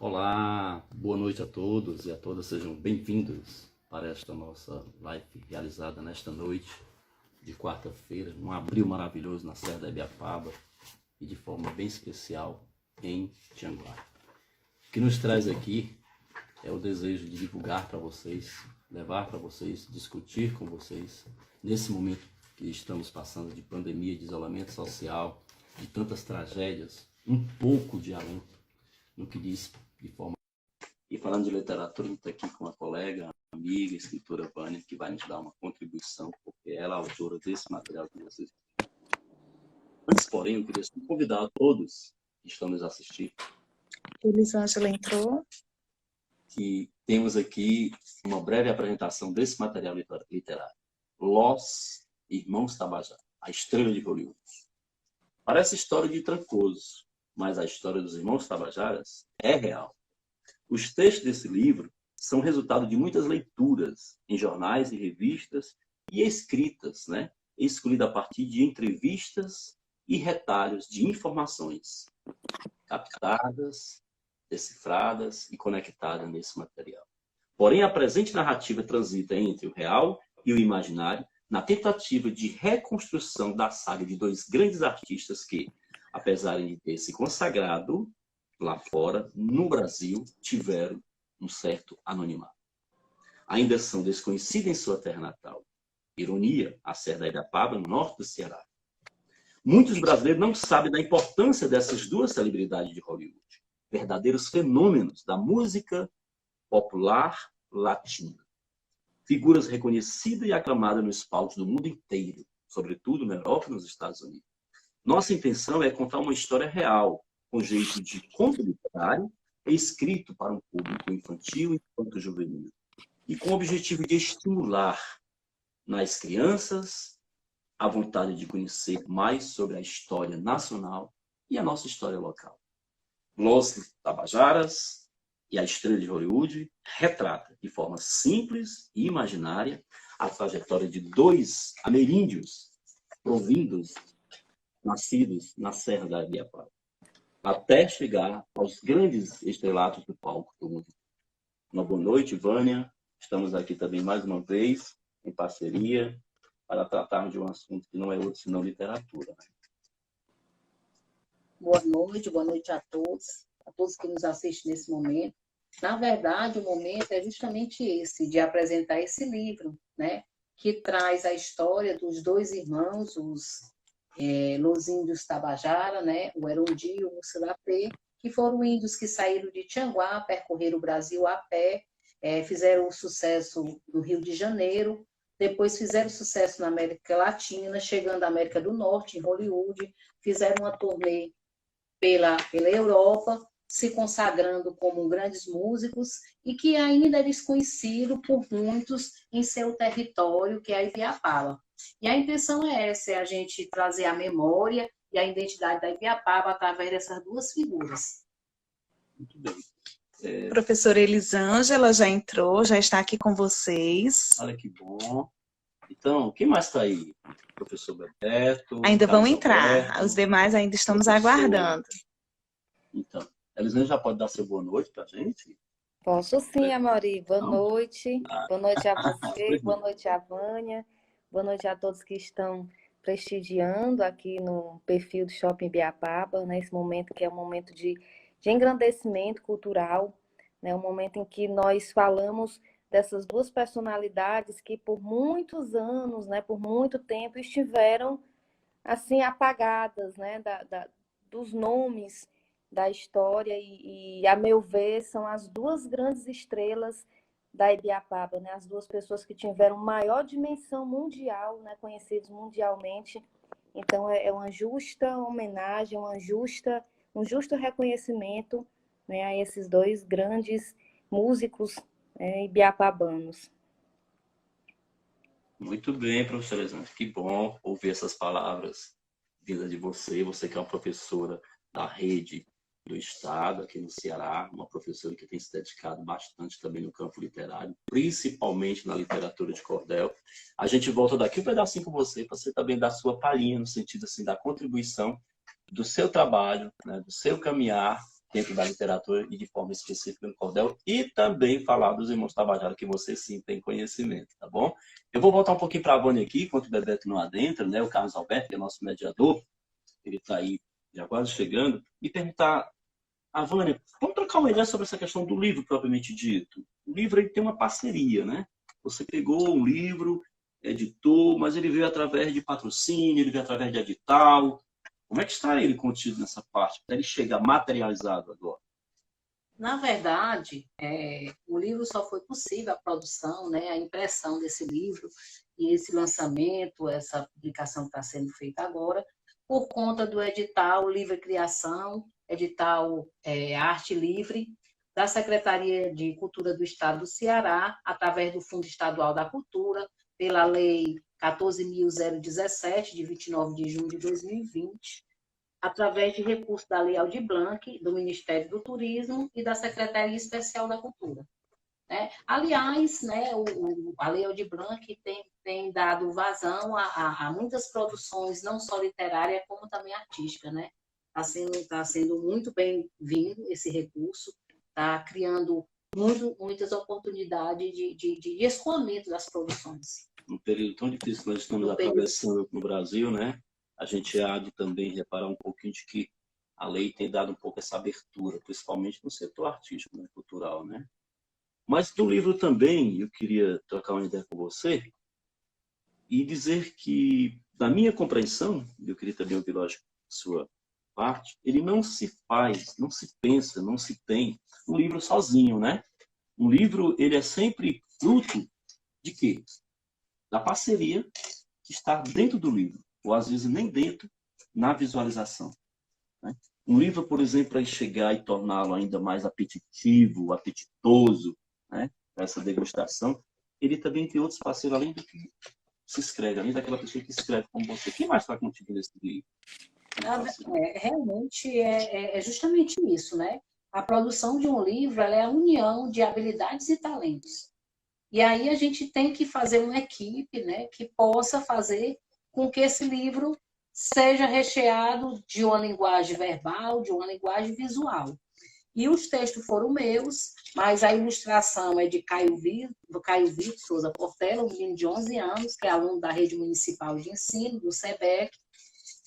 Olá, boa noite a todos e a todas, sejam bem-vindos para esta nossa live realizada nesta noite de quarta-feira, num abril maravilhoso na Serra da Ibiapaba e de forma bem especial em Tianguá. O que nos traz aqui é o desejo de divulgar para vocês, levar para vocês, discutir com vocês, nesse momento que estamos passando de pandemia, de isolamento social, de tantas tragédias, um pouco de alento no que diz de forma... E falando de literatura, a gente está aqui com uma colega, amiga, escritora Vânia, que vai nos dar uma contribuição, porque ela é a autora desse material que vocês... Antes, porém, eu queria convidar a todos que estão nos assistindo. Elisângela entrou. Que temos aqui uma breve apresentação desse material literário. Los Irmãos Tabajara, a estrela de Hollywood. Parece história de Trancoso, mas a história dos Irmãos Tabajaras é real. Os textos desse livro são resultado de muitas leituras em jornais e revistas e escritas, escolhidas a partir de entrevistas e retalhos de informações captadas, decifradas e conectadas nesse material. Porém, a presente narrativa transita entre o real e o imaginário na tentativa de reconstrução da saga de dois grandes artistas que, apesar de ter se consagrado lá fora, no Brasil, tiveram um certo anonimato. Ainda são desconhecidos em sua terra natal. Ironia, a Serra da Ibiapaba, no norte do Ceará. Muitos brasileiros não sabem da importância dessas duas celebridades de Hollywood, verdadeiros fenômenos da música popular latina. Figuras reconhecidas e aclamadas nos palcos do mundo inteiro, sobretudo na Europa e nos Estados Unidos. Nossa intenção é contar uma história real, com jeito de conto literário, escrito para um público infantil e infanto-juvenil, e com o objetivo de estimular nas crianças a vontade de conhecer mais sobre a história nacional e a nossa história local. Los Tabajaras e a estrela de Hollywood retrata de forma simples e imaginária a trajetória de dois ameríndios provindos, nascidos na Serra da Ibiapaba, até chegar aos grandes estrelatos do palco do mundo. Uma boa noite, Vânia. Estamos aqui também mais uma vez, em parceria, para tratarmos de um assunto que não é outro senão literatura. Boa noite a todos que nos assistem nesse momento. Na verdade, o momento é justamente esse, de apresentar esse livro, que traz a história dos dois irmãos, Los Índios Tabajara, o Erondi e o Mussilapé, que foram índios que saíram de Tianguá, percorreram o Brasil a pé, fizeram sucesso no Rio de Janeiro, depois fizeram sucesso na América Latina, chegando à América do Norte, em Hollywood, fizeram uma turnê pela Europa, se consagrando como grandes músicos e que ainda é desconhecido por muitos em seu território, que é a Ibiapaba. E a intenção é essa, é a gente trazer a memória e a identidade da Ibiapaba através dessas duas figuras. Muito bem. Professora Elisângela já entrou, já está aqui com vocês. Olha que bom. Então, quem mais está aí? Professor Bebeto. Ainda vão entrar, Alberto, os demais ainda estamos aguardando. Então, Elisângela já pode dar seu boa noite para a gente? Posso sim, Amaury. Boa noite. Boa noite a você, Pois boa não. noite a Vânia, boa noite a todos que estão prestigiando aqui no perfil do Shopping Ibiapaba, nesse momento que é um momento de engrandecimento cultural, um momento em que nós falamos dessas duas personalidades que por muitos anos, por muito tempo, estiveram assim apagadas, dos nomes da história e, a meu ver, são as duas grandes estrelas da Ibiapaba, as duas pessoas que tiveram maior dimensão mundial, conhecidos mundialmente. Então, é uma justa homenagem, um justo reconhecimento, a esses dois grandes músicos ibiapabanos. Muito bem, professora Elisângela. Que bom ouvir essas palavras vindas de você. Você que é uma professora da rede do Estado, aqui no Ceará, uma professora que tem se dedicado bastante também no campo literário, principalmente na literatura de cordel. A gente volta daqui um pedacinho com você, para você também dar sua palhinha, no sentido assim, da contribuição do seu trabalho, do seu caminhar dentro da literatura e de forma específica no cordel, e também falar dos irmãos Tabajara, que você sim tem conhecimento, tá bom? Eu vou voltar um pouquinho para a Vânia aqui, enquanto o Bebeto não adentra, né? O Carlos Alberto, que é nosso mediador, ele está aí já quase chegando, e perguntar a Vânia, vamos trocar uma ideia sobre essa questão do livro propriamente dito. O livro ele tem uma parceria, né? Você pegou um livro, editou, mas ele veio através de patrocínio, ele veio através de edital. Como é que está ele contido nessa parte, para ele chegar materializado agora? Na verdade, o livro só foi possível, a produção, né, a impressão desse livro e esse lançamento, essa publicação que está sendo feita agora, por conta do edital Livre Criação, edital Arte Livre, da Secretaria de Cultura do Estado do Ceará, através do Fundo Estadual da Cultura, pela Lei 14.017, de 29 de junho de 2020, através de recursos da Lei Aldir Blanc, do Ministério do Turismo e da Secretaria Especial da Cultura. Né? Aliás, né, a Lei Aldir Blanc tem dado vazão a muitas produções, não só literárias, como também artísticas. Né? Tá sendo muito bem-vindo esse recurso, está criando muitas oportunidades de escoamento das produções. Num período tão difícil que nós estamos atravessando no Brasil, né? A gente há de também reparar um pouquinho de que a lei tem dado um pouco essa abertura, principalmente no setor artístico, né, cultural, né? Mas do livro também, eu queria trocar uma ideia com você e dizer que, da minha compreensão, eu queria também ouvir, lógico, a sua parte, ele não se faz, não se pensa, não se tem um livro sozinho, né? Um livro, ele é sempre fruto de quê? Da parceria que está dentro do livro, ou às vezes nem dentro, na visualização. Né? Um livro, por exemplo, para chegar e torná-lo ainda mais apetitivo, apetitoso, né? Essa degustação, ele também tem outros parceiros, além do que se escreve, além daquela pessoa que escreve como você. Quem mais está contigo nesse livro? Realmente é justamente isso, né? A produção de um livro ela é a união de habilidades e talentos. E aí a gente tem que fazer uma equipe, né, que possa fazer com que esse livro seja recheado de uma linguagem verbal, de uma linguagem visual. E os textos foram meus, mas a ilustração é de Caio Vitor Souza Portela, um menino de 11 anos, que é aluno da Rede Municipal de Ensino, do SEBEC.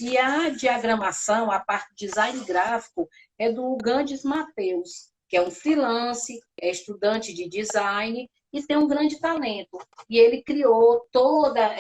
E a diagramação, a parte de design gráfico, é do Gandes Mateus, que é um freelance, é estudante de design e tem um grande talento. E ele criou toda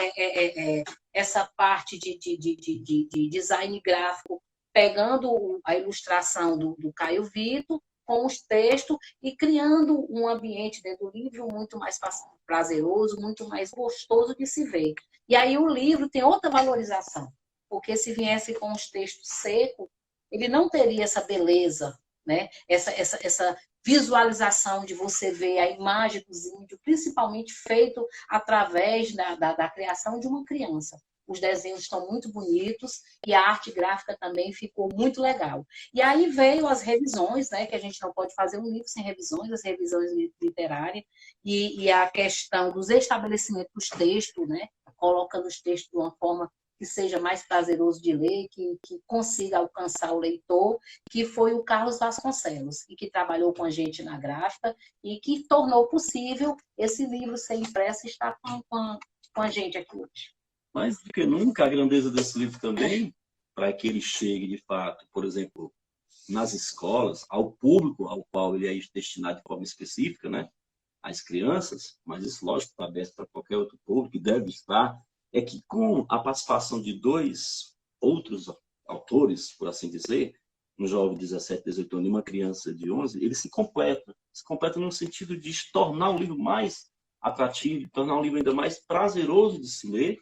essa parte de design gráfico, pegando a ilustração do Caio Vitor, com os textos e criando um ambiente dentro do livro muito mais prazeroso, muito mais gostoso de se ver. E aí o livro tem outra valorização, porque se viesse com os textos secos, ele não teria essa beleza, né? Essa visualização de você ver a imagem dos índios, principalmente feito através da criação de uma criança. Os desenhos estão muito bonitos e a arte gráfica também ficou muito legal. E aí veio as revisões, né, que a gente não pode fazer um livro sem revisões, as revisões literárias e a questão dos estabelecimentos dos textos, né, colocando os textos de uma forma que seja mais prazeroso de ler, que consiga alcançar o leitor, que foi o Carlos Vasconcelos, e que trabalhou com a gente na gráfica e que tornou possível esse livro ser impresso e estar com a gente aqui hoje. Mais do que nunca, a grandeza desse livro também, para que ele chegue, de fato, por exemplo, nas escolas, ao público ao qual ele é destinado de forma específica, né? As crianças, mas isso, lógico, está aberto para qualquer outro público, que deve estar, é que com a participação de dois outros autores, por assim dizer, um jovem de 17, 18 anos e uma criança de 11, ele se completa no sentido de tornar o livro mais atrativo, tornar o livro ainda mais prazeroso de se ler,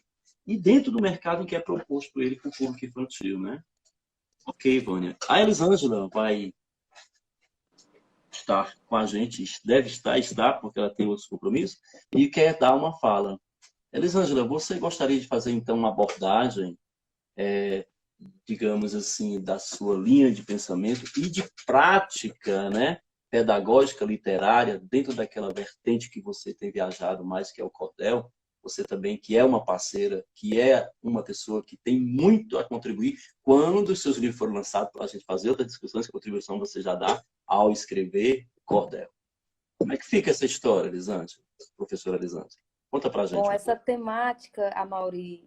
e dentro do mercado em que é proposto ele para o público infantil, né? Ok, Vânia. A Elisângela vai estar com a gente, deve estar, porque ela tem outros compromissos, e quer dar uma fala. Elisângela, você gostaria de fazer, então, uma abordagem, digamos assim, da sua linha de pensamento e de prática, né, pedagógica, literária, dentro daquela vertente que você tem viajado mais, que é o cordel? você também, que é uma parceira, que é uma pessoa que tem muito a contribuir. Quando os seus livros foram lançados, para a gente fazer outras discussões, que contribuição você já dá ao escrever Cordel. Como é que fica essa história, Elisângela, professora Elisângela? Conta para a gente Bom, um essa pouco. temática, Amaury,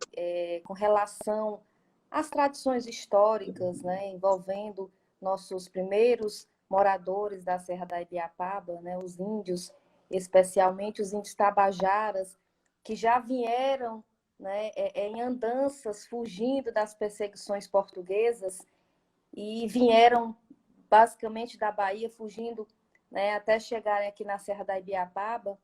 com relação às tradições históricas, né, envolvendo nossos primeiros moradores da Serra da Ibiapaba, né, os índios, especialmente os índios tabajaras, que já vieram, né, em andanças, fugindo das perseguições portuguesas e vieram basicamente da Bahia, fugindo, né, até chegarem aqui na Serra da Ibiapaba.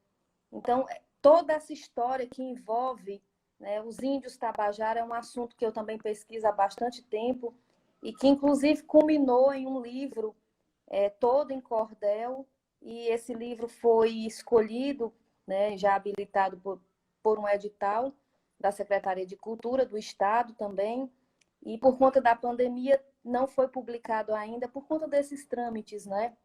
Então, toda essa história que envolve, né, os índios Tabajara é um assunto que eu também pesquiso há bastante tempo e que, inclusive, culminou em um livro todo em cordel, e esse livro foi escolhido, né, já habilitado por um edital da Secretaria de Cultura do Estado também, e por conta da pandemia não foi publicado ainda, por conta desses trâmites, né?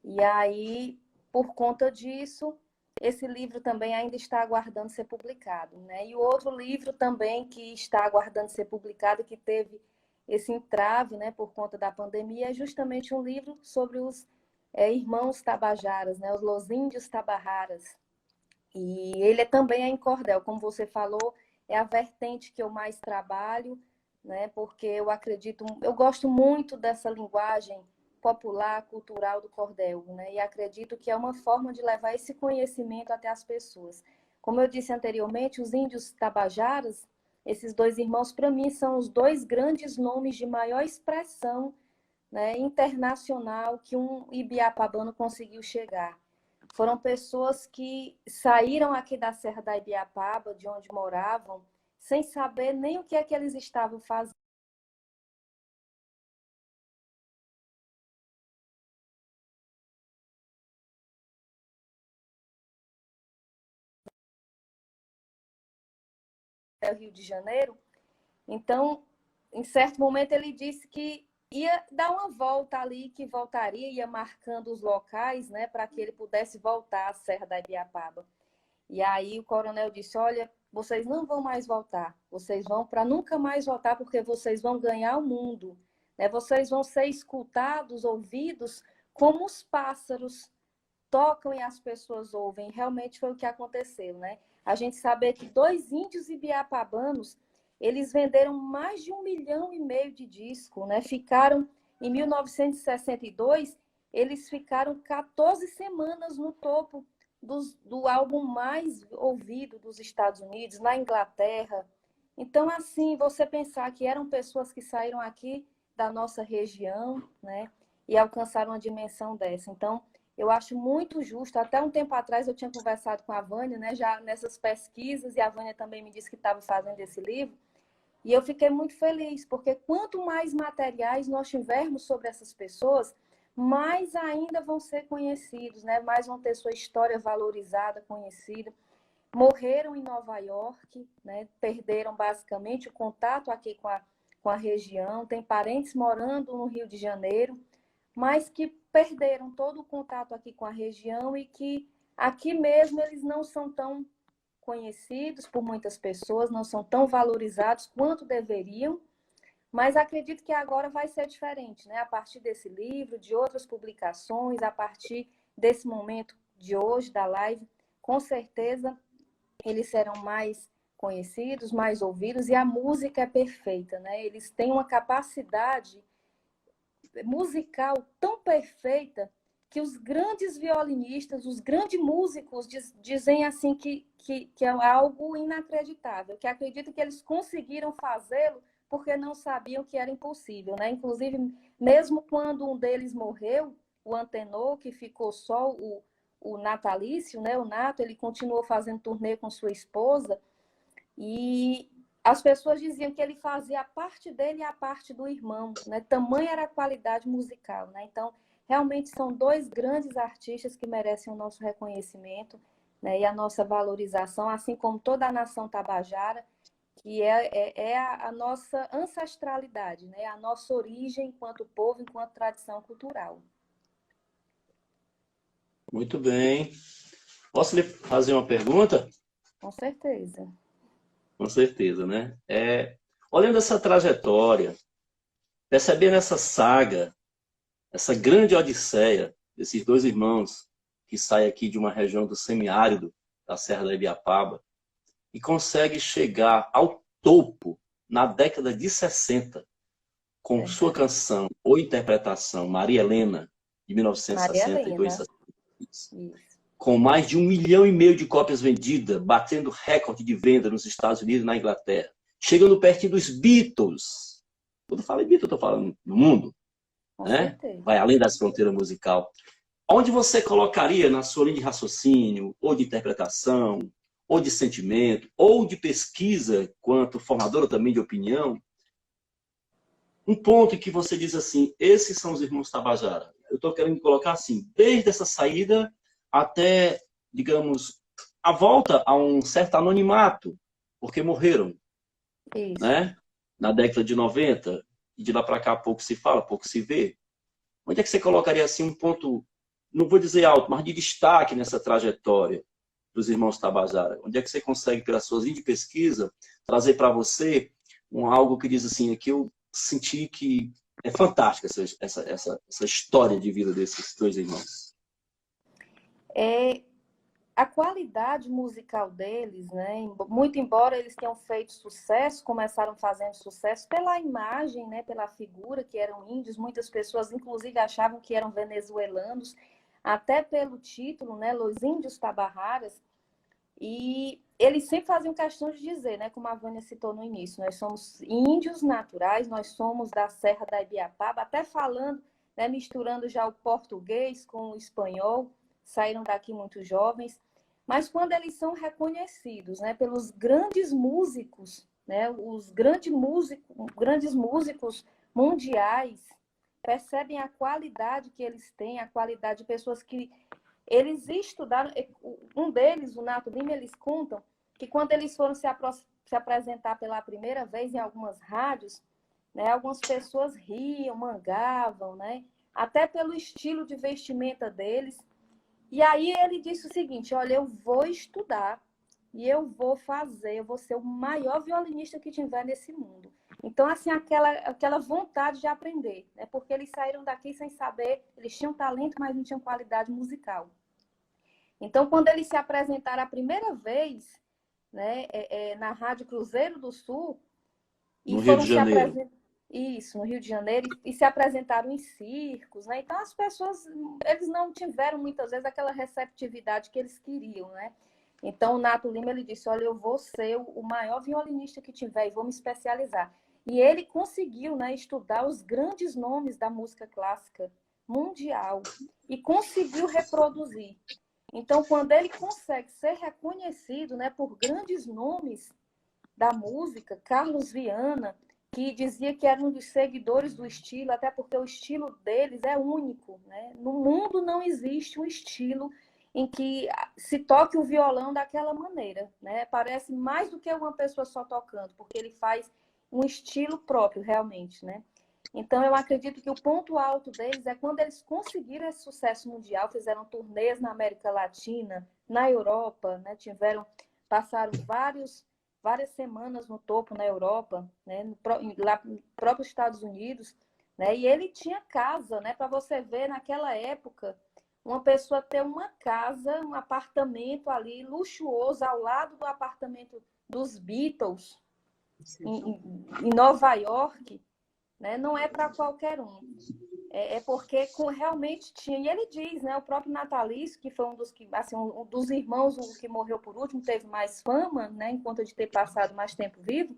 E aí, por conta disso, esse livro também ainda está aguardando ser publicado, né? E o outro livro também que está aguardando ser publicado, e que teve esse entrave, né, por conta da pandemia, é justamente um livro sobre os irmãos tabajaras, né, os Los Índios Tabajaras. E ele também é em cordel, como você falou, é a vertente que eu mais trabalho, né, porque eu acredito, eu gosto muito dessa linguagem popular, cultural do cordel, né, e acredito que é uma forma de levar esse conhecimento até as pessoas. Como eu disse anteriormente, os índios tabajaras, esses dois irmãos, para mim, são os dois grandes nomes de maior expressão, né, internacional que um ibiapabano conseguiu chegar. Foram pessoas que saíram aqui da Serra da Ibiapaba, de onde moravam, sem saber nem o que é que eles estavam fazendo. Rio de Janeiro. Então, em certo momento, ele disse que ia dar uma volta ali, que voltaria, ia marcando os locais, né, para que ele pudesse voltar à Serra da Ibiapaba. E aí o coronel disse: olha, vocês não vão mais voltar, vocês vão para nunca mais voltar, porque vocês vão ganhar o mundo, né? Vocês vão ser escutados, ouvidos, como os pássaros tocam e as pessoas ouvem. Realmente foi o que aconteceu, né? A gente sabe que dois índios ibiapabanos, eles venderam mais de 1,5 milhão de discos, né? Ficaram, em 1962, eles ficaram 14 semanas no topo do álbum mais ouvido dos Estados Unidos, na Inglaterra. Então, assim, você pensar que eram pessoas que saíram aqui da nossa região, né? E alcançaram uma dimensão dessa. Então, eu acho muito justo. Até um tempo atrás eu tinha conversado com a Vânia, né, já nessas pesquisas, e a Vânia também me disse que estava fazendo esse livro. E eu fiquei muito feliz, porque quanto mais materiais nós tivermos sobre essas pessoas, mais ainda vão ser conhecidos, né? Mais vão ter sua história valorizada, conhecida. Morreram em Nova York, né? Perderam basicamente o contato aqui com a região, tem parentes morando no Rio de Janeiro, mas que perderam todo o contato aqui com a região e que aqui mesmo eles não são tão conhecidos por muitas pessoas, não são tão valorizados quanto deveriam, mas acredito que agora vai ser diferente, né? A partir desse livro, de outras publicações, a partir desse momento de hoje, da live, com certeza eles serão mais conhecidos, mais ouvidos, e a música é perfeita, né? Eles têm uma capacidade musical tão perfeita que os grandes violinistas, os grandes músicos dizem assim que é algo inacreditável, que acreditam que eles conseguiram fazê-lo porque não sabiam que era impossível, né? Inclusive, mesmo quando um deles morreu, o Antenor, que ficou só o natalício, né? O Nato, ele continuou fazendo turnê com sua esposa, e as pessoas diziam que ele fazia a parte dele e a parte do irmão, né? Tamanha era a qualidade musical, né? Então, realmente são dois grandes artistas que merecem o nosso reconhecimento, né? E a nossa valorização, assim como toda a nação tabajara, que é a nossa ancestralidade, né? A nossa origem enquanto povo, enquanto tradição cultural. Muito bem. Posso lhe fazer uma pergunta? Com certeza. Com certeza, né? Olhando essa trajetória, percebendo essa saga, essa grande odisseia desses dois irmãos que saem aqui de uma região do semiárido, da Serra da Ibiapaba, e consegue chegar ao topo na década de 60, com sua canção ou interpretação, Maria Helena, de Maria 1962, Helena. Isso. com mais de 1,5 milhão de cópias vendidas, batendo recorde de venda nos Estados Unidos e na Inglaterra, chegando perto dos Beatles. Quando eu falo em Beatles, eu estou falando no mundo, Com né? certeza. Vai além das fronteiras musical. Onde você colocaria na sua linha de raciocínio, ou de interpretação, ou de sentimento, ou de pesquisa, quanto formadora também de opinião, um ponto em que você diz assim, esses são os irmãos Tabajara. Eu estou querendo colocar assim, desde essa saída até, digamos, a volta a um certo anonimato, porque morreram, Isso. né? Na década de 90, e de lá para cá pouco se fala, pouco se vê. Onde é que você colocaria assim um ponto, não vou dizer alto, mas de destaque nessa trajetória dos irmãos Tabajara? Onde é que você consegue, pelas suas linhas de pesquisa, trazer para você algo que diz assim, que eu senti que é fantástica essa história de vida desses dois irmãos? A qualidade musical deles, né? Muito embora eles tenham feito sucesso, começaram fazendo sucesso pela imagem, né? Pela figura, que eram índios, muitas pessoas inclusive achavam que eram venezuelanos, até pelo título, né? Los Índios Tabajaras. E eles sempre faziam questão de dizer, né? Como a Vânia citou no início, nós somos índios naturais, nós somos da Serra da Ibiapaba, até falando, né? Misturando já o português com o espanhol, saíram daqui muito jovens, mas quando eles são reconhecidos, né, pelos grandes músicos, né, os grandes músicos mundiais, percebem a qualidade que eles têm, a qualidade de pessoas que eles estudaram. Um deles, o Nato Lima, eles contam que quando eles foram se apresentar pela primeira vez em algumas rádios, né, algumas pessoas riam, mangavam, né, até pelo estilo de vestimenta deles. E aí ele disse o seguinte, olha, eu vou estudar e eu vou ser o maior violinista que tiver nesse mundo. Então, assim, aquela vontade de aprender, né? Porque eles saíram daqui sem saber, eles tinham talento, mas não tinham qualidade musical. Então, quando eles se apresentaram a primeira vez, né, na Rádio Cruzeiro do Sul, no Rio de Janeiro. Isso, no Rio de Janeiro, e se apresentaram em circos, né? Então as pessoas, eles não tiveram muitas vezes aquela receptividade que eles queriam, né? Então o Nato Lima, ele disse, olha, eu vou ser o maior violinista que tiver e vou me especializar. E ele conseguiu, né, estudar os grandes nomes da música clássica mundial e conseguiu reproduzir. Então, quando ele consegue ser reconhecido, né, por grandes nomes da música, Carlos Viana, que dizia que era um dos seguidores do estilo, até porque o estilo deles é único, né? No mundo não existe um estilo em que se toque o violão daquela maneira, né? Parece mais do que uma pessoa só tocando, porque ele faz um estilo próprio, realmente, né? Então, eu acredito que o ponto alto deles é quando eles conseguiram esse sucesso mundial, fizeram turnês na América Latina, na Europa, né? Passaram várias semanas no topo na Europa, né, lá no próprio Estados Unidos, né, e ele tinha casa, né, para você ver naquela época, uma pessoa ter uma casa, um apartamento ali luxuoso ao lado do apartamento dos Beatles em Nova York, né, não é para qualquer um. Porque realmente tinha. E ele diz, né, o próprio Natalício, que foi um dos irmãos, o que morreu por último, teve mais fama, né, enquanto de ter passado mais tempo vivo.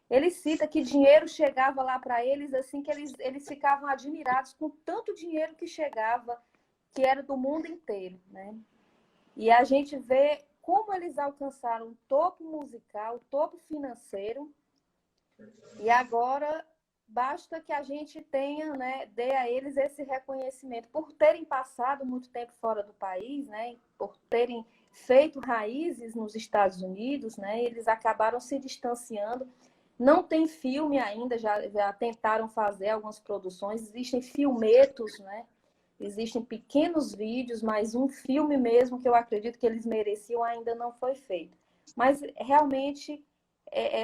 Ele cita que dinheiro chegava lá para eles, assim, que eles ficavam admirados com tanto dinheiro que chegava, que era do mundo inteiro, né? E a gente vê como eles alcançaram o topo musical, o topo financeiro, e agora basta que a gente tenha, né, dê a eles esse reconhecimento por terem passado muito tempo fora do país, né, por terem feito raízes nos Estados Unidos, né, eles acabaram se distanciando. Não tem filme ainda, já tentaram fazer algumas produções, existem filmetos, né, existem pequenos vídeos, mas um filme mesmo que eu acredito que eles mereciam ainda não foi feito. mas realmente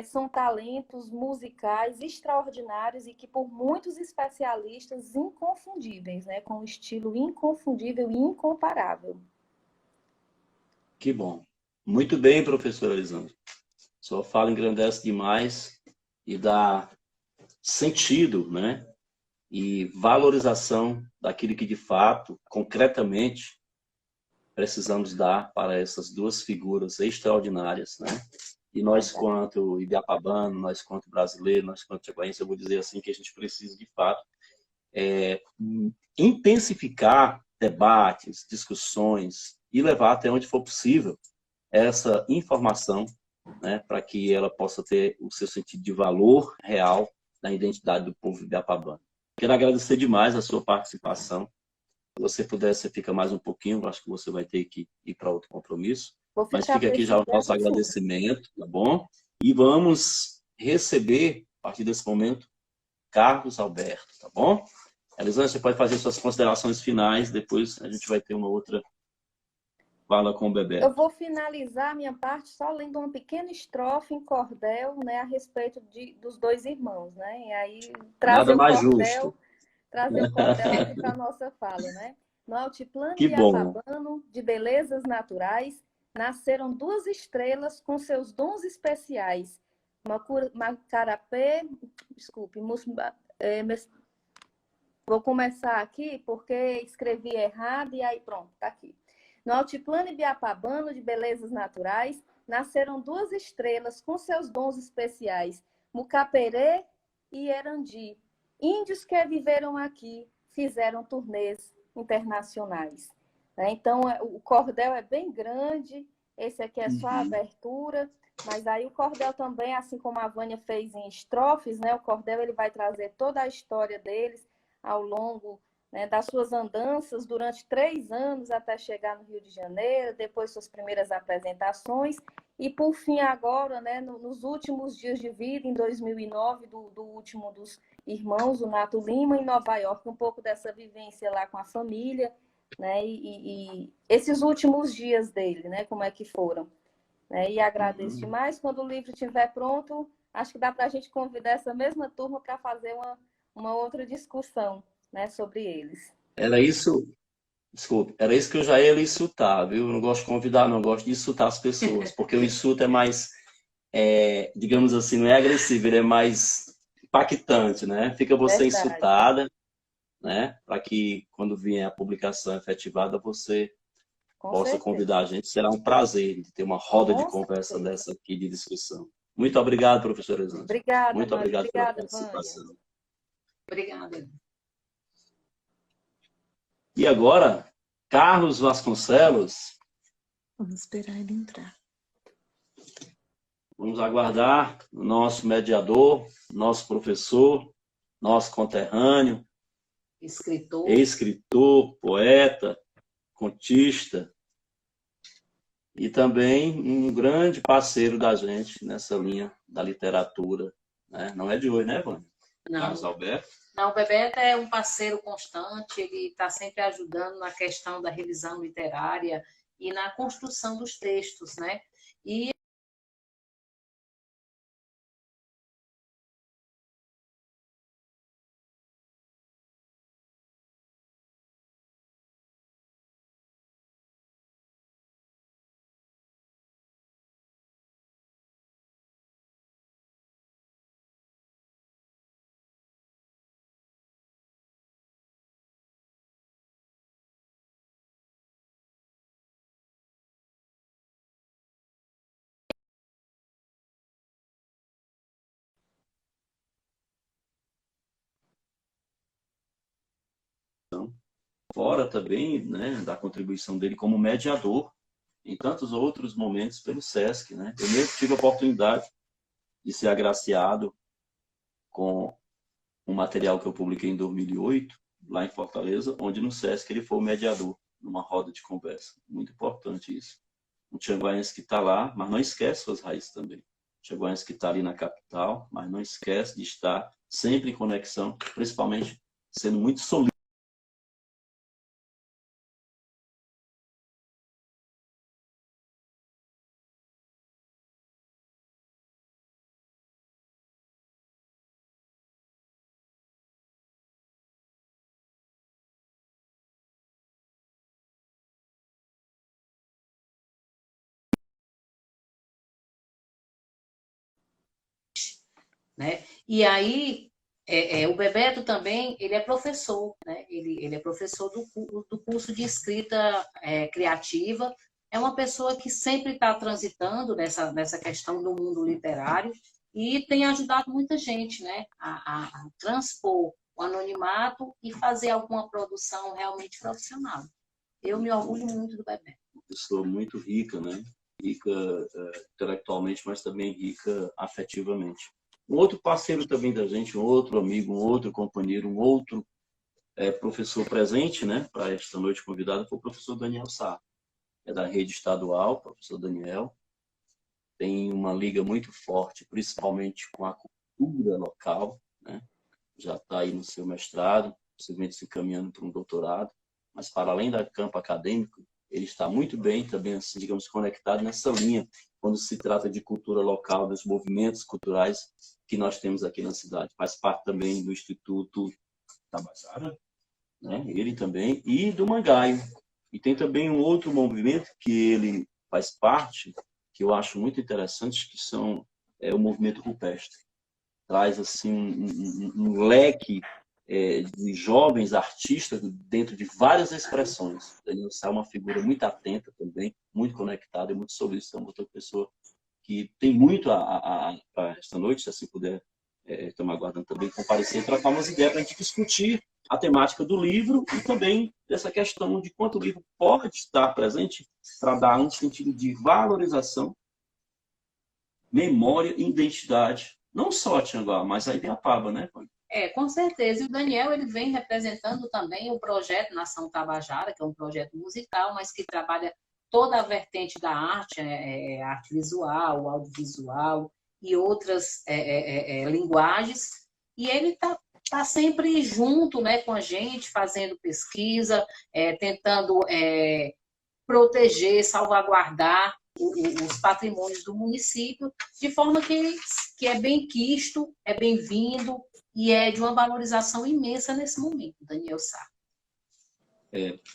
são talentos musicais extraordinários e que por muitos especialistas inconfundíveis, né? Com um estilo inconfundível e incomparável. Que bom. Muito bem, professora Elisângela. Sua fala engrandece demais e dá sentido, né? E valorização daquilo que, de fato, concretamente, precisamos dar para essas duas figuras extraordinárias, né? E nós, quanto ibiapabano, nós, quanto brasileiro, nós, quanto jaguarense, eu vou dizer assim, que a gente precisa, de fato, intensificar debates, discussões e levar até onde for possível essa informação, né, para que ela possa ter o seu sentido de valor real na identidade do povo ibiapabano. Quero agradecer demais a sua participação. Se você puder, você fica mais um pouquinho, eu acho que você vai ter que ir para outro compromisso. Mas fica aqui já o nosso agradecimento, tá bom? E vamos receber, a partir desse momento, Carlos Alberto, tá bom? Elisângela, você pode fazer suas considerações finais, depois a gente vai ter uma outra fala com o Bebeto. Eu vou finalizar a minha parte só lendo uma pequena estrofe em cordel, né, a respeito dos dois irmãos, né? E aí Nada mais justo. Trazer o cordel aqui para a nossa fala, né? No altiplano Que bom. ibiapabano, de belezas naturais, nasceram duas estrelas com seus dons especiais. Macarapé, desculpe, vou começar aqui porque escrevi errado e aí pronto, tá aqui. No altiplano ibiapabano, de belezas naturais, nasceram duas estrelas com seus dons especiais, Mucaperê e Erandi. Índios que viveram aqui fizeram turnês internacionais. Então, o cordel é bem grande, esse aqui é só a abertura, mas aí o cordel também, assim como a Vânia fez em estrofes, né? O cordel ele vai trazer toda a história deles ao longo, né, das suas andanças durante 3 anos até chegar no Rio de Janeiro, depois suas primeiras apresentações e, por fim, agora, né, nos últimos dias de vida, em 2009, do último dos irmãos, o Nato Lima, em Nova York, um pouco dessa vivência lá com a família, né, e esses últimos dias dele, né, como é que foram. Né, e agradeço demais. Quando o livro estiver pronto, acho que dá para a gente convidar essa mesma turma para fazer uma outra discussão, né, sobre eles. Era isso, desculpe, era isso que eu já ia lhe insultar, viu? Eu não gosto de convidar, não, eu gosto de insultar as pessoas, porque o insulto é mais, digamos assim, não é agressivo, ele é mais impactante, né? Fica você Verdade. insultada, né? Para que quando vier a publicação efetivada, você possa convidar a gente. Será um prazer de ter uma roda de conversa dessa aqui, de discussão. Muito obrigado, professora Elisângela. Obrigada, muito obrigado pela Obrigada, participação. Vânia. Obrigada. E agora, Carlos Vasconcelos. Vamos esperar ele entrar. Vamos aguardar o nosso mediador, nosso professor, nosso conterrâneo, escritor, poeta, contista e também um grande parceiro da gente nessa linha da literatura. Né? Não é de hoje, né, Vânia? Carlos Alberto. Não, o Bebeto é um parceiro constante, ele está sempre ajudando na questão da revisão literária e na construção dos textos, né? E fora também, né, da contribuição dele como mediador em tantos outros momentos pelo SESC. Né? Eu mesmo tive a oportunidade de ser agraciado com um material que eu publiquei em 2008, lá em Fortaleza, onde no SESC ele foi o mediador numa roda de conversa. Muito importante isso. Um tianguaense que está lá, mas não esquece suas raízes também. Um tianguaense que está ali na capital, mas não esquece de estar sempre em conexão, principalmente sendo muito solícito né? E aí, o Bebeto também, ele é professor, né? Ele é professor do curso de escrita criativa. É uma pessoa que sempre está transitando nessa questão do mundo literário e tem ajudado muita gente, né? A transpor o anonimato e fazer alguma produção realmente profissional. Eu me orgulho muito do Bebeto. Uma pessoa muito rica, né? Rica intelectualmente, mas também rica afetivamente. Um outro parceiro também da gente, um outro amigo, um outro companheiro, um outro professor presente, né, para esta noite convidada, foi o professor Daniel Sá. É da rede estadual, professor Daniel. Tem uma liga muito forte, principalmente com a cultura local, né? Já está aí no seu mestrado, possivelmente se encaminhando para um doutorado, mas para além do campo acadêmico, ele está muito bem também, assim, digamos, conectado nessa linha, quando se trata de cultura local, dos movimentos culturais que nós temos aqui na cidade. Faz parte também do Instituto Tabajara, né? Ele também, e do Mangaio. E tem também um outro movimento que ele faz parte, que eu acho muito interessante, que são o movimento rupestre. Traz assim um leque de jovens artistas dentro de várias expressões. Daniel Sá é uma figura muito atenta também, muito conectada e muito solícita. É uma outra pessoa que tem muito para esta noite, se assim puder, estamos aguardando também comparecer e trocar umas ideias para a gente discutir a temática do livro e também dessa questão de quanto o livro pode estar presente para dar um sentido de valorização, memória e identidade, não só a Tianguá, mas a Ibiapaba, né, Fábio? Com certeza. E o Daniel, ele vem representando também o projeto Nação Tabajara, que é um projeto musical, mas que trabalha toda a vertente da arte, arte visual, audiovisual e outras linguagens. E ele está sempre junto, né, com a gente, fazendo pesquisa, tentando proteger, salvaguardar os patrimônios do município, de forma que é bem quisto, é bem-vindo e é de uma valorização imensa nesse momento, Daniel Sá.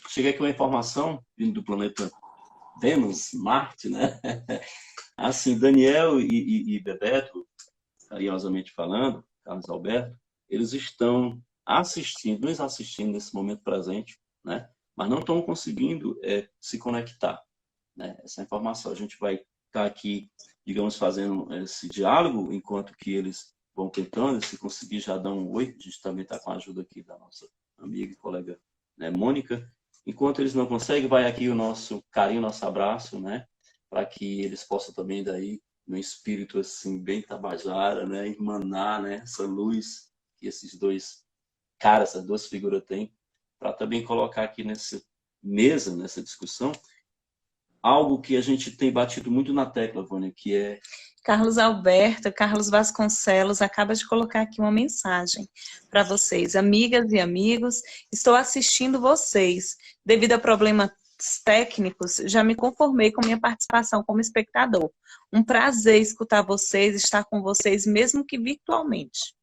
Chega aqui uma informação vindo do planeta Vênus, Marte, né? Assim, Daniel e Bebeto, carinhosamente falando, Carlos Alberto, eles estão nos assistindo nesse momento presente, né? Mas não estão conseguindo se conectar, né? Essa informação, a gente vai estar aqui, digamos, fazendo esse diálogo, enquanto que eles vão tentando, se conseguir já dar um oi. A gente também está com a ajuda aqui da nossa amiga e colega, né, Mônica. Enquanto eles não conseguem, vai aqui o nosso carinho, nosso abraço, né, para que eles possam também daí, no espírito assim bem tabajara, né, emanar, né, essa luz que esses dois caras, essas duas figuras têm, para também colocar aqui nessa mesa, nessa discussão, algo que a gente tem batido muito na tecla, Vânia, que é... Carlos Alberto, Carlos Vasconcelos acaba de colocar aqui uma mensagem para vocês. Amigas e amigos, estou assistindo vocês. Devido a problemas técnicos, já me conformei com minha participação como espectador. Um prazer escutar vocês, estar com vocês, mesmo que virtualmente.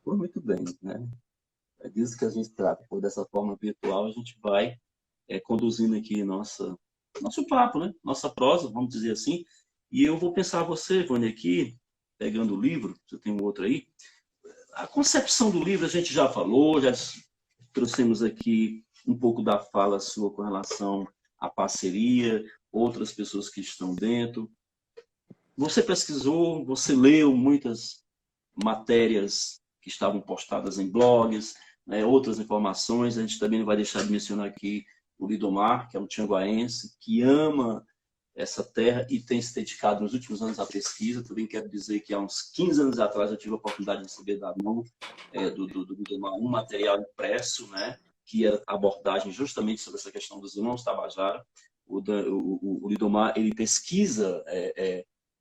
Foi muito bem, né? É disso que a gente trata. Por dessa forma virtual, a gente vai conduzindo aqui nosso papo, né? Nossa prosa, vamos dizer assim. E eu vou pensar você, Vânia, aqui, pegando o livro, você tem um outro aí. A concepção do livro a gente já falou, já trouxemos aqui um pouco da fala sua com relação à parceria, outras pessoas que estão dentro. Você pesquisou, você leu muitas matérias que estavam postadas em blogs, né, outras informações. A gente também não vai deixar de mencionar aqui o Lidomar, que é um tianguaense, que ama essa terra e tem se dedicado nos últimos anos à pesquisa. Também quero dizer que há uns 15 anos atrás eu tive a oportunidade de receber da mão do Lidomar um material impresso, né, que era abordagem justamente sobre essa questão dos irmãos Tabajara. O Lidomar, ele pesquisa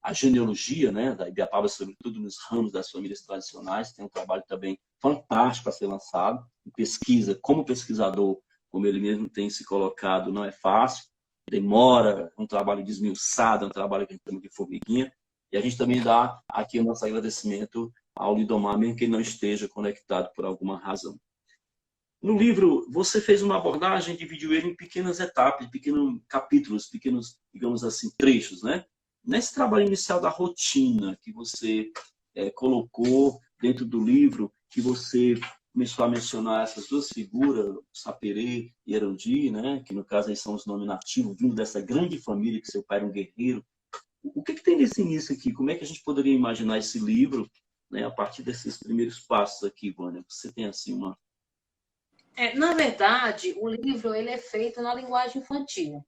a genealogia, né, da Ibiapaba, sobretudo nos ramos das famílias tradicionais. Tem um trabalho também fantástico a ser lançado. Pesquisa, como pesquisador, como ele mesmo tem se colocado, não é fácil. Demora, um trabalho desmiuçado, um trabalho que a gente chama de formiguinha. E a gente também dá aqui o nosso agradecimento ao Lidomar, mesmo que ele não esteja conectado por alguma razão. No livro, você fez uma abordagem, dividiu ele em pequenas etapas, pequenos capítulos, pequenos, digamos assim, trechos, né? Nesse trabalho inicial da rotina que você colocou dentro do livro, que você começou a mencionar essas duas figuras, Sapere e Erandi, né? Que no caso aí são os nominativos, vindo dessa grande família, que seu pai era um guerreiro. O que tem nesse início aqui? Como é que a gente poderia imaginar esse livro, né, a partir desses primeiros passos aqui, Vânia? Você tem assim uma... Na verdade, o livro ele é feito na linguagem infantil.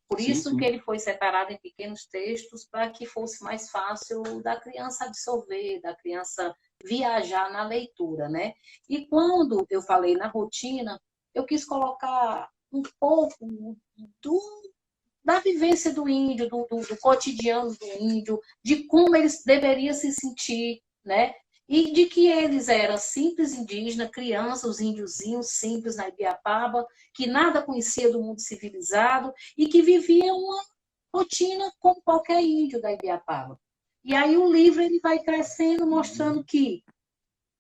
Por Sim, isso sim. que ele foi separado em pequenos textos, para que fosse mais fácil da criança absorver, da criança viajar na leitura, né? E quando eu falei na rotina, eu quis colocar um pouco da vivência do índio, do cotidiano do índio, de como eles deveriam se sentir, né? E de que eles eram simples indígenas, crianças, os índiozinhos simples na Ibiapaba, que nada conhecia do mundo civilizado e que viviam uma rotina como qualquer índio da Ibiapaba. E aí o livro ele vai crescendo, mostrando que,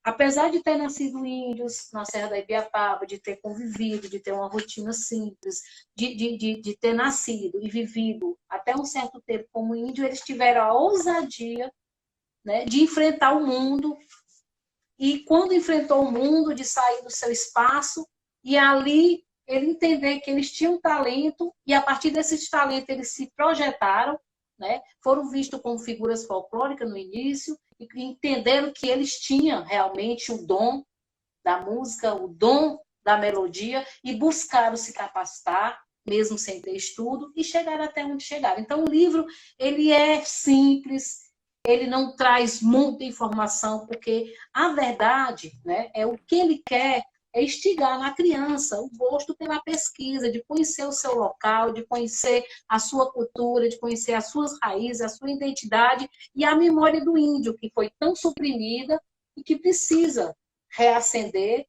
apesar de ter nascido índios na Serra da Ibiapaba, de ter convivido, de ter uma rotina simples, de ter nascido e vivido até um certo tempo como índio, eles tiveram a ousadia, né, de enfrentar o mundo. E quando enfrentou o mundo, de sair do seu espaço, e ali ele entender que eles tinham talento, e a partir desses talentos eles se projetaram, né? Foram vistos como figuras folclóricas no início, e entenderam que eles tinham realmente o dom da música, o dom da melodia, e buscaram se capacitar, mesmo sem ter estudo, e chegaram até onde chegaram. Então, o livro ele é simples, ele não traz muita informação, porque a verdade, né, é o que ele quer é instigar na criança o gosto pela pesquisa, de conhecer o seu local, de conhecer a sua cultura, de conhecer as suas raízes, a sua identidade e a memória do índio, que foi tão suprimida e que precisa reacender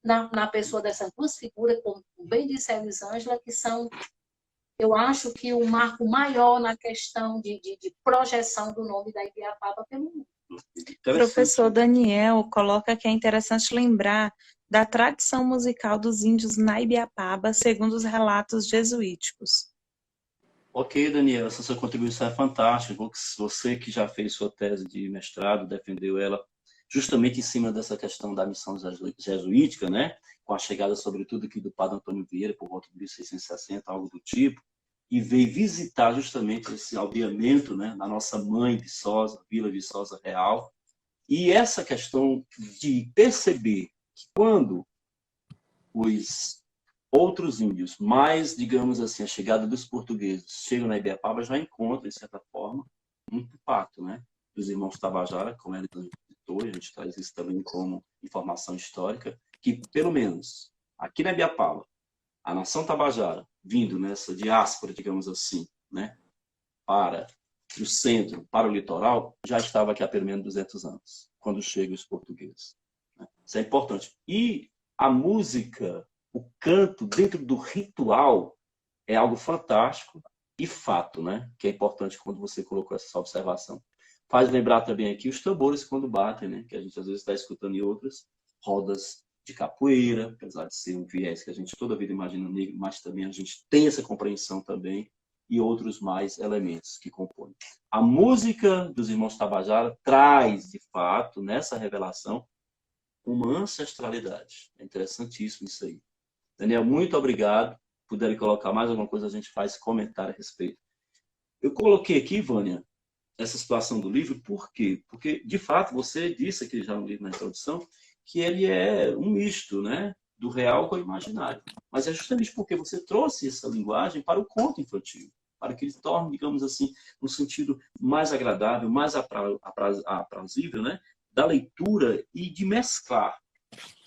na pessoa dessas duas figuras, como bem disse a Elisângela, que são, eu acho que o marco maior na questão de projeção do nome da Ibiapaba pelo mundo. Professor Daniel coloca que é interessante lembrar da tradição musical dos índios na Ibiapaba, segundo os relatos jesuíticos. Ok, Daniel, essa sua contribuição é fantástica. Você que já fez sua tese de mestrado, defendeu ela justamente em cima dessa questão da missão jesuítica, né? Com a chegada, sobretudo, aqui do Padre Antônio Vieira, por volta de 1660, algo do tipo, e veio visitar justamente esse aldeamento, né, na nossa mãe Viçosa, Vila Viçosa Real. E essa questão de perceber que quando os outros índios, mais, digamos assim, a chegada dos portugueses, chegam na Ibiapaba, já encontram, de certa forma, um impacto, né? Dos irmãos Tabajara, como ele citou, a gente traz isso também como informação histórica, que, pelo menos, aqui na Ibiapaba, a nação Tabajara, vindo nessa diáspora, digamos assim, né, para o centro, para o litoral, já estava aqui há pelo menos 200 anos, quando chegam os portugueses. Né? Isso é importante. E a música, o canto dentro do ritual é algo fantástico e fato, né? Que é importante quando você colocou essa observação. Faz lembrar também aqui os tambores quando batem, né? Que a gente às vezes está escutando em outras rodas de capoeira, apesar de ser um viés que a gente toda vida imagina negro, mas também a gente tem essa compreensão também e outros mais elementos que compõem. A música dos irmãos Tabajara traz, de fato, nessa revelação, uma ancestralidade. É interessantíssimo isso aí. Daniel, muito obrigado. Puderem colocar mais alguma coisa, a gente faz comentário a respeito. Eu coloquei aqui, Vânia, essa situação do livro, por quê? Porque, de fato, você disse aqui já no livro, na introdução, que ele é um misto, né, do real com o imaginário. Mas é justamente porque você trouxe essa linguagem para o conto infantil, para que ele torne, digamos assim, um sentido mais agradável, mais aprazível, né, da leitura e de mesclar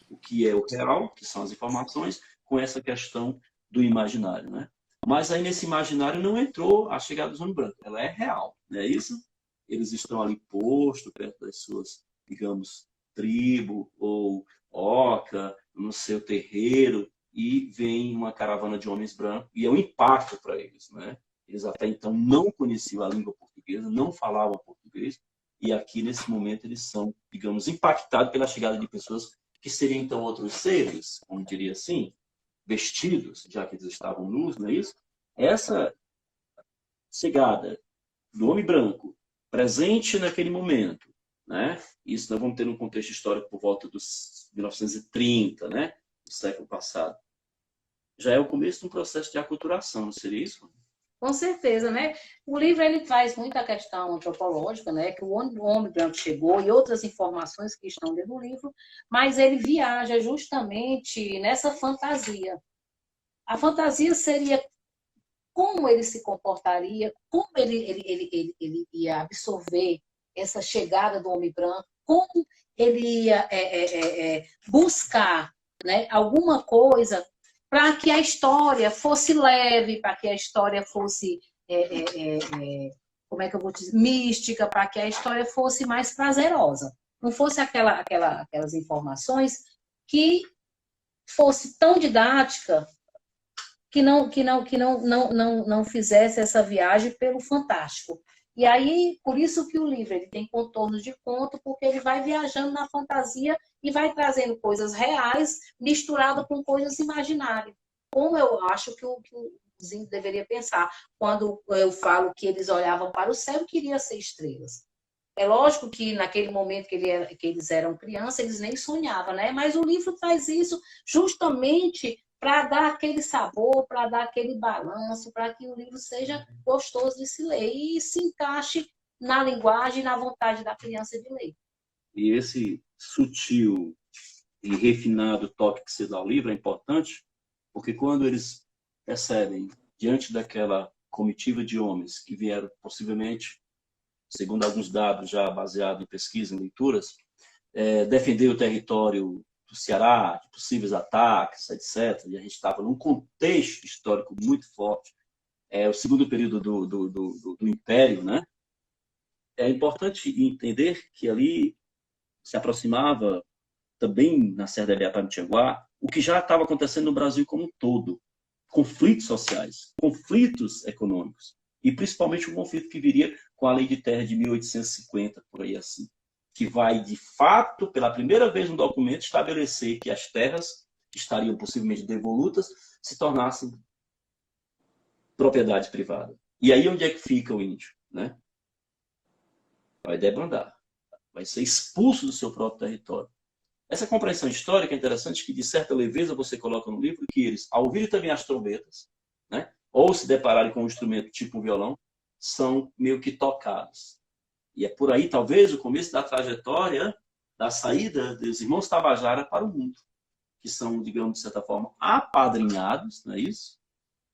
o que é o real, que são as informações, com essa questão do imaginário, né? Mas aí nesse imaginário não entrou a chegada dos homens brancos. Ela é real, não é isso? Eles estão ali postos perto das suas, digamos, tribo ou oca, no seu terreiro, e vem uma caravana de homens brancos, e é um impacto para eles, né? Eles até então não conheciam a língua portuguesa, não falavam português, e aqui nesse momento eles são, digamos, impactados pela chegada de pessoas que seriam então outros seres, como diria assim, vestidos, já que eles estavam nus, não é isso? Essa chegada do homem branco, presente naquele momento, né? Isso nós vamos ter um contexto histórico por volta dos 1930, né? Do século passado. Já é o começo de um processo de aculturação, não seria isso? Com certeza, né? O livro ele traz muita questão antropológica, né? Que o homem branco chegou e outras informações que estão dentro do livro, mas ele viaja justamente nessa fantasia. A fantasia seria como ele se comportaria, como ele ia absorver essa chegada do homem branco, como ele ia buscar, né, alguma coisa para que a história fosse leve, para que a história fosse, como é que eu vou dizer, mística, para que a história fosse mais prazerosa. Não fosse aquelas informações que fosse tão didática que não fizesse essa viagem pelo fantástico. E aí, por isso que o livro ele tem contornos de conto, porque ele vai viajando na fantasia e vai trazendo coisas reais misturadas com coisas imaginárias. Como eu acho que o índios deveria pensar quando eu falo que eles olhavam para o céu e queriam ser estrelas. É lógico que naquele momento que eles eram crianças, eles nem sonhavam, né? Mas o livro traz isso justamente para dar aquele sabor, para dar aquele balanço, para que o livro seja gostoso de se ler e se encaixe na linguagem e na vontade da criança de ler. E esse sutil e refinado toque que se dá ao livro é importante, porque quando eles percebem, diante daquela comitiva de homens que vieram possivelmente, segundo alguns dados já baseados em pesquisa, em leituras, defender o território do Ceará, de possíveis ataques, etc. E a gente estava num contexto histórico muito forte. O segundo período do Império, né? É importante entender que ali se aproximava também na Serra da Ibiapaba-Tianguá o que já estava acontecendo no Brasil como um todo. Conflitos sociais, conflitos econômicos. E principalmente o conflito que viria com a Lei de Terra de 1850, por aí assim. Que vai, de fato, pela primeira vez no documento, estabelecer que as terras que estariam possivelmente devolutas se tornassem propriedade privada. E aí onde é que fica o índio? Né? Vai debandar. Vai ser expulso do seu próprio território. Essa compreensão histórica é interessante, que de certa leveza você coloca no livro que eles, ao ouvirem também as trombetas, né, ou se depararem com um instrumento tipo um violão, são meio que tocados. E é por aí, talvez, o começo da trajetória da saída dos irmãos Tabajara para o mundo, que são, digamos, de certa forma, apadrinhados, não é isso?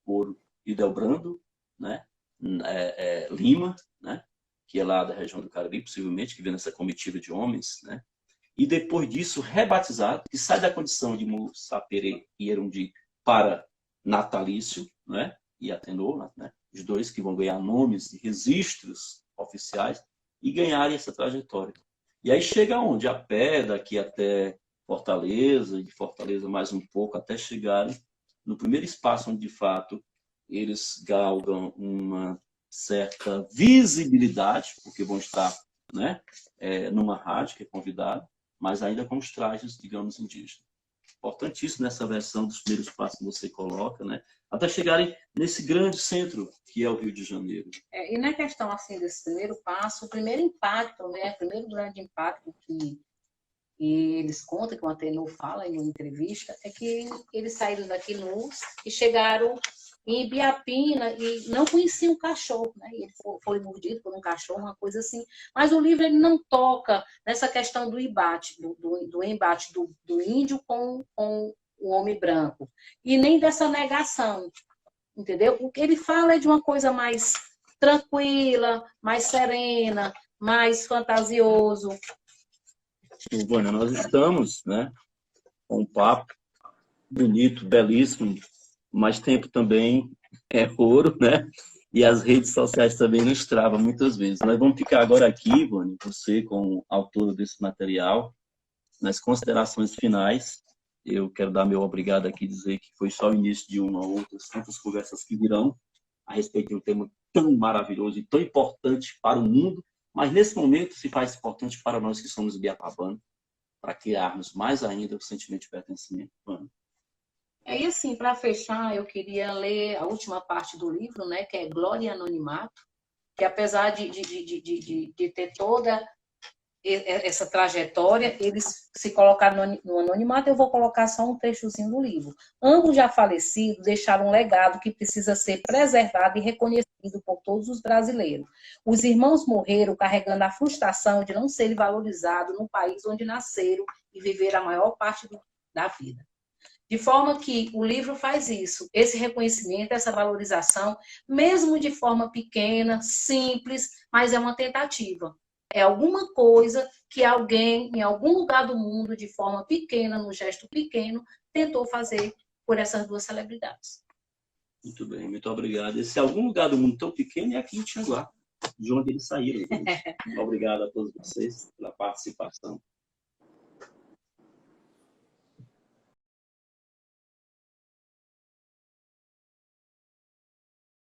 Por Ildebrando, né? Lima, né? Que é lá da região do Cariri, possivelmente, que vem nessa comitiva de homens, né? E depois disso, rebatizado, que sai da condição de Mussapere e Erundi para Natalício, né? E Atenor, né? Os dois que vão ganhar nomes e registros oficiais, e ganharem essa trajetória. E aí chega onde? A pé, daqui até Fortaleza, e de Fortaleza mais um pouco, até chegarem no primeiro espaço onde, de fato, eles galgam uma certa visibilidade, porque vão estar, né, numa rádio que é convidado, mas ainda com os trajes, digamos, indígenas. Importantíssimo nessa versão dos primeiros passos que você coloca, né? Até chegarem nesse grande centro que é o Rio de Janeiro. E na questão assim desse primeiro passo, o primeiro impacto, né? O primeiro grande impacto que eles contam, que o Atenor fala em uma entrevista, é que eles saíram daqui nus e chegaram em Ibiapina e não conheciam o cachorro, né? E ele foi mordido por um cachorro, uma coisa assim. Mas o livro ele não toca nessa questão do embate, do embate do índio com o homem branco. E nem dessa negação, entendeu? O que ele fala é de uma coisa mais tranquila, mais serena, mais fantasioso. Silvânia, nós estamos, né, com um papo bonito, belíssimo, mas tempo também é ouro, né? E as redes sociais também nos travam muitas vezes. Nós vamos ficar agora aqui, Ivone, você como autora desse material, nas considerações finais. Eu quero dar meu obrigado aqui, dizer que foi só o início de uma ou outras tantas conversas que virão a respeito de um tema tão maravilhoso e tão importante para o mundo, mas nesse momento se faz importante para nós que somos ibiapabanos, para criarmos mais ainda o sentimento de pertencimento. E assim, para fechar, eu queria ler a última parte do livro, né, que é Glória e Anonimato, que apesar de ter toda essa trajetória, eles se colocaram no anonimato. Eu vou colocar só um trechozinho do livro. Ambos já falecidos deixaram um legado que precisa ser preservado e reconhecido por todos os brasileiros. Os irmãos morreram carregando a frustração de não serem valorizados no país onde nasceram e viveram a maior parte da vida. De forma que o livro faz isso, esse reconhecimento, essa valorização, mesmo de forma pequena, simples, mas é uma tentativa. É alguma coisa que alguém, em algum lugar do mundo, de forma pequena, num gesto pequeno, tentou fazer por essas duas celebridades. Muito bem, muito obrigado. Esse é algum lugar do mundo tão pequeno é aqui em Tianguá, de onde eles saíram. Obrigado a todos vocês pela participação.